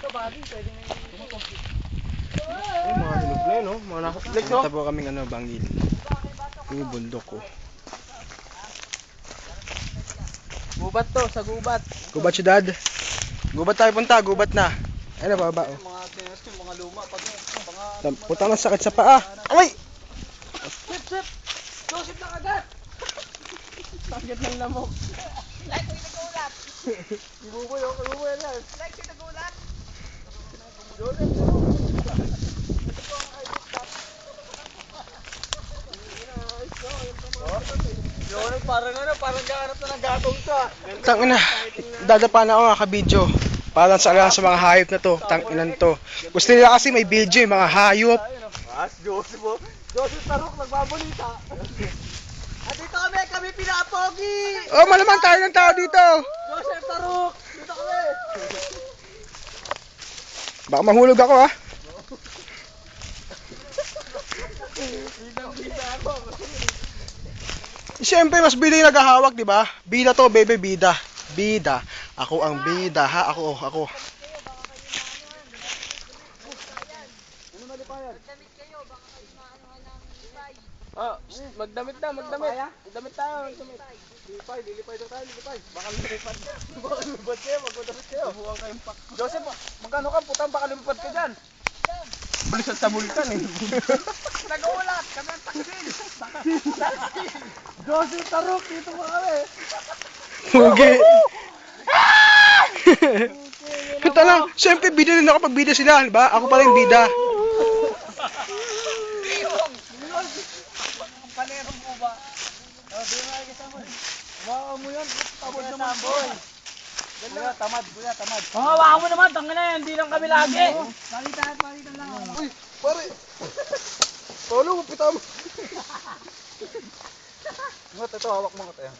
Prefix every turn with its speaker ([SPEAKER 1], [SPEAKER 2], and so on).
[SPEAKER 1] Ay, mga hinog na yun, no? Mga nakaplik, no? Punta po kaming bangil. Yung bundok ko.
[SPEAKER 2] Gubat to, sa gubat.
[SPEAKER 1] Gubat si Dad. Gubat tayo punta, gubat na. Ayun na, baba, oh.
[SPEAKER 2] Mga tinas yung mga luma.
[SPEAKER 1] Punta na sakit sa paa. Ay!
[SPEAKER 2] Sip! Joseph na agad! Sakit ng lamok.
[SPEAKER 3] Like ko nagulat.
[SPEAKER 2] Ibuboy ako, ibuboy yan.
[SPEAKER 3] Like ko nagulat.
[SPEAKER 2] Joseph, Joseph, parang gaanap na ng gatong ka.
[SPEAKER 1] Tangina, dadapa na ako nakaka-video. Parang sa mga hayop na to, tanginan to. Gusto nila kasi may video yung mga hayop.
[SPEAKER 2] Mas, Joseph, oh. Joseph Tarok, nagbabalita. At dito kami pinapogi!
[SPEAKER 1] Oh, malaman tayo ng tao dito.
[SPEAKER 2] Joseph Tarok, dito kami!
[SPEAKER 1] Baka mahulog ako, ha.
[SPEAKER 2] Bidang-bida ako.
[SPEAKER 1] Siyempre, mas bida yung naghahawak, di ba? Bida to, bebe, bida. Bida. Ako ang bida, ha? Ako.
[SPEAKER 3] Damit kayo, baka kayo maanuhan ng lipay.
[SPEAKER 2] Oh, magdamit tayo. Magdamit tayo. Lilipay daw tayo. Baka lumipad. Baka kayo, magdamit kayo. Bubuang kayong pak. Joseph, magkano ka? Putang baka lumipad ka dyan. Balisan sa mulkan eh.
[SPEAKER 3] Nagulat, kami ang taksil.
[SPEAKER 2] Joseph Tarok, dito pa kami.
[SPEAKER 1] Mugi. Kita lang, siyempre bida din ako pag bida sila, di ba? Ako pala yung bida.
[SPEAKER 2] Palerong po ba? Di nga kayo kasama eh. Hawakan mo yan. Tamad naman boy. Kuya, tamad.
[SPEAKER 3] Hawakan mo naman, tangin na yan, hindi lang kami lagi.
[SPEAKER 2] Palitan lang ako.
[SPEAKER 1] Uy, pare. Paulo, mapita mo.
[SPEAKER 2] Ito, hawak mo nga tayo.